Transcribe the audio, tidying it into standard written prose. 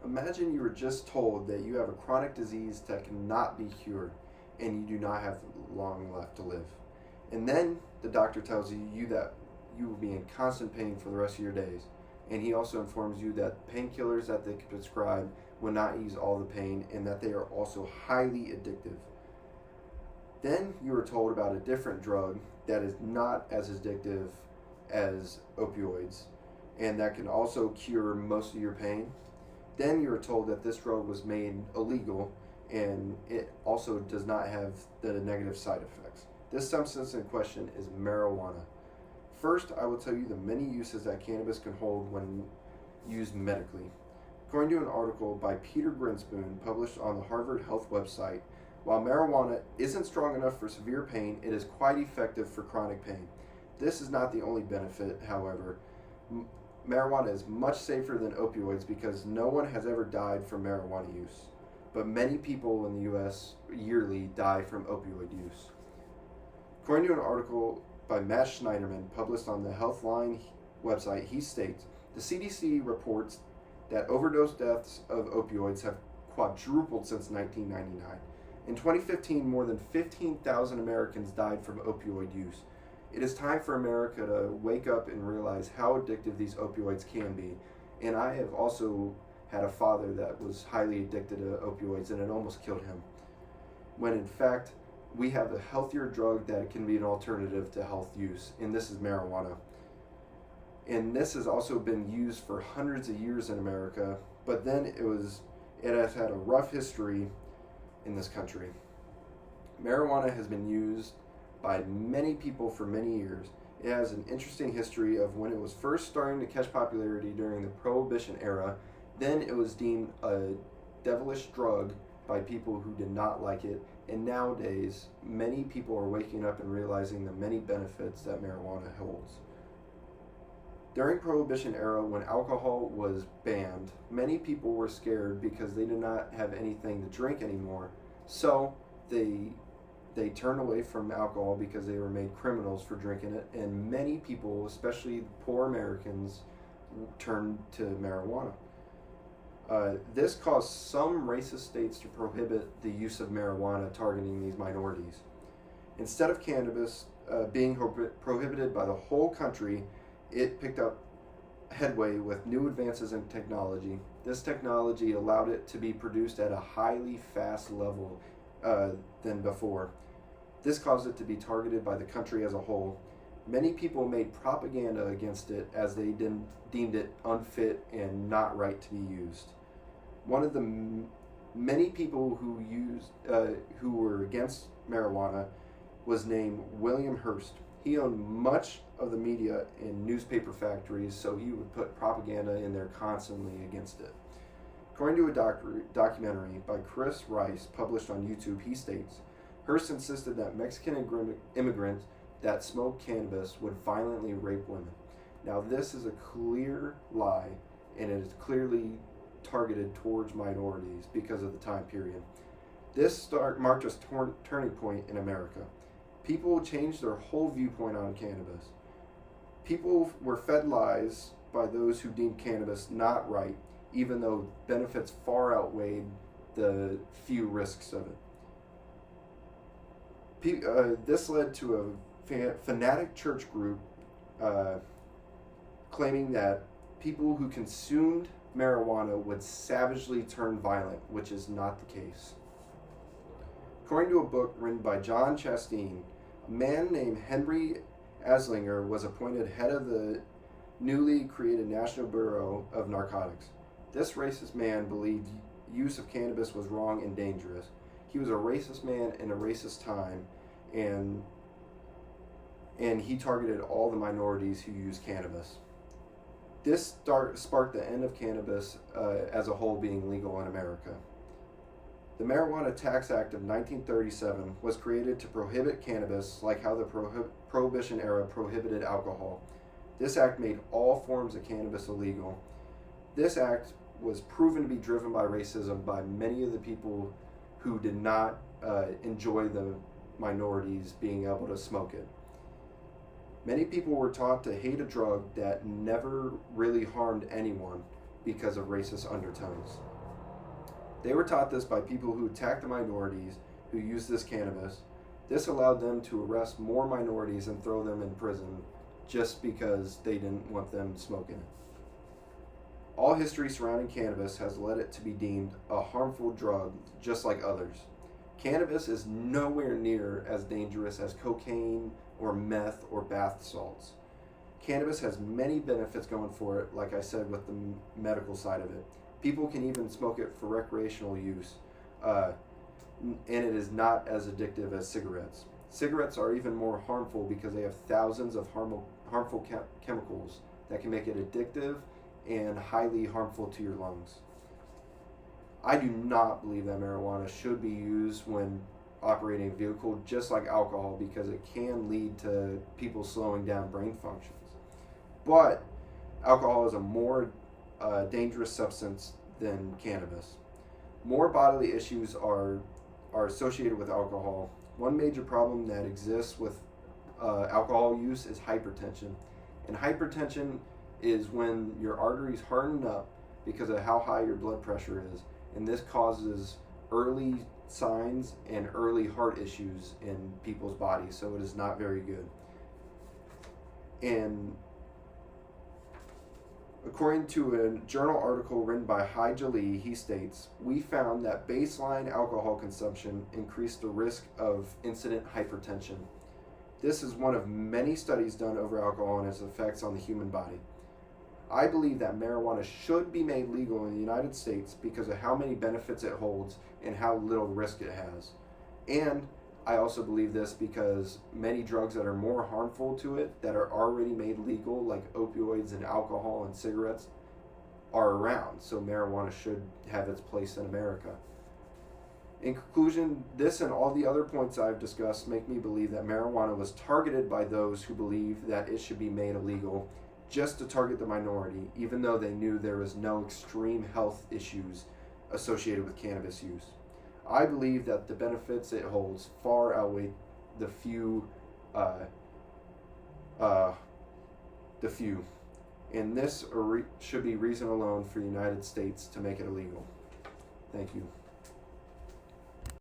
Imagine you were just told that you have a chronic disease that cannot be cured and you do not have long left to live. And then the doctor tells you that you will be in constant pain for the rest of your days. And he also informs you that painkillers that they prescribe will not ease all the pain and that they are also highly addictive. Then you are told about a different drug that is not as addictive as opioids and that can also cure most of your pain. Then you are told that this drug was made illegal and it also does not have the negative side effects. This substance in question is marijuana. First, I will tell you the many uses that cannabis can hold when used medically. According to an article by Peter Grinspoon published on the Harvard Health website, while marijuana isn't strong enough for severe pain, it is quite effective for chronic pain. This is not the only benefit, however. Marijuana is much safer than opioids because no one has ever died from marijuana use. But many people in the U.S. yearly die from opioid use. According to an article by Matt Schneiderman published on the Healthline website, he states, the CDC reports that overdose deaths of opioids have quadrupled since 1999. In 2015, more than 15,000 Americans died from opioid use. It is time for America to wake up and realize how addictive these opioids can be. And I have also had a father that was highly addicted to opioids and it almost killed him. When in fact, we have a healthier drug that can be an alternative to health use, and this is marijuana. And this has also been used for hundreds of years in America, but then it has had a rough history in this country. Marijuana has been used by many people for many years. It has an interesting history of when it was first starting to catch popularity during the Prohibition era. Then it was deemed a devilish drug by people who did not like it. And nowadays, many people are waking up and realizing the many benefits that marijuana holds. During Prohibition era, when alcohol was banned, many people were scared because they did not have anything to drink anymore. So they turned away from alcohol because they were made criminals for drinking it. And many people, especially poor Americans, turned to marijuana. This caused some racist states to prohibit the use of marijuana targeting these minorities. Instead of cannabis being prohibited by the whole country, it picked up headway with new advances in technology. This technology allowed it to be produced at a highly fast level than before. This caused it to be targeted by the country as a whole. Many people made propaganda against it as they deemed it unfit and not right to be used. One of the many people who were against marijuana was named William Hearst. He owned much of the media and newspaper factories, so he would put propaganda in there constantly against it. According to a documentary by Chris Rice published on YouTube, he states, Hearst insisted that Mexican immigrants that smoked cannabis would violently rape women. Now this is a clear lie, and it is clearly targeted towards minorities because of the time period. This marked a turning point in America. People changed their whole viewpoint on cannabis. People were fed lies by those who deemed cannabis not right, even though benefits far outweighed the few risks of it. This led to a fanatic church group claiming that people who consumed marijuana would savagely turn violent, which is not the case. According to a book written by John Chastain, a man named Henry Aslinger was appointed head of the newly created National Bureau of Narcotics. This racist man believed use of cannabis was wrong and dangerous. He was a racist man in a racist time, and he targeted all the minorities who use cannabis. This sparked the end of cannabis as a whole being legal in America. The Marijuana Tax Act of 1937 was created to prohibit cannabis like how the Prohibition era prohibited alcohol. This act made all forms of cannabis illegal. This act was proven to be driven by racism by many of the people who did not enjoy the minorities being able to smoke it. Many people were taught to hate a drug that never really harmed anyone because of racist undertones. They were taught this by people who attacked the minorities who used this cannabis. This allowed them to arrest more minorities and throw them in prison just because they didn't want them smoking it. All history surrounding cannabis has led it to be deemed a harmful drug just like others. Cannabis is nowhere near as dangerous as cocaine or meth or bath salts. Cannabis has many benefits going for it, like I said, with the medical side of it. People can even smoke it for recreational use, and it is not as addictive as cigarettes. Cigarettes are even more harmful because they have thousands of harmful chemicals that can make it addictive and highly harmful to your lungs. I do not believe that marijuana should be used when operating a vehicle, just like alcohol, because it can lead to people slowing down brain functions. But alcohol is a more dangerous substance than cannabis. More bodily issues are associated with alcohol. One major problem that exists with alcohol use is hypertension. And hypertension is when your arteries harden up because of how high your blood pressure is. And this causes early signs and early heart issues in people's bodies, so it is not very good. And according to a journal article written by Hai Jali, he states, "We found that baseline alcohol consumption increased the risk of incident hypertension. This is one of many studies done over alcohol and its effects on the human body. I believe that marijuana should be made legal in the United States because of how many benefits it holds and how little risk it has. And I also believe this because many drugs that are more harmful to it, that are already made legal, like opioids and alcohol and cigarettes, are around. So marijuana should have its place in America." In conclusion, this and all the other points I've discussed make me believe that marijuana was targeted by those who believe that it should be made illegal just to target the minority, even though they knew there was no extreme health issues associated with cannabis use. I believe that the benefits it holds far outweigh the few, and this should be reason alone for the United States to make it illegal. Thank you.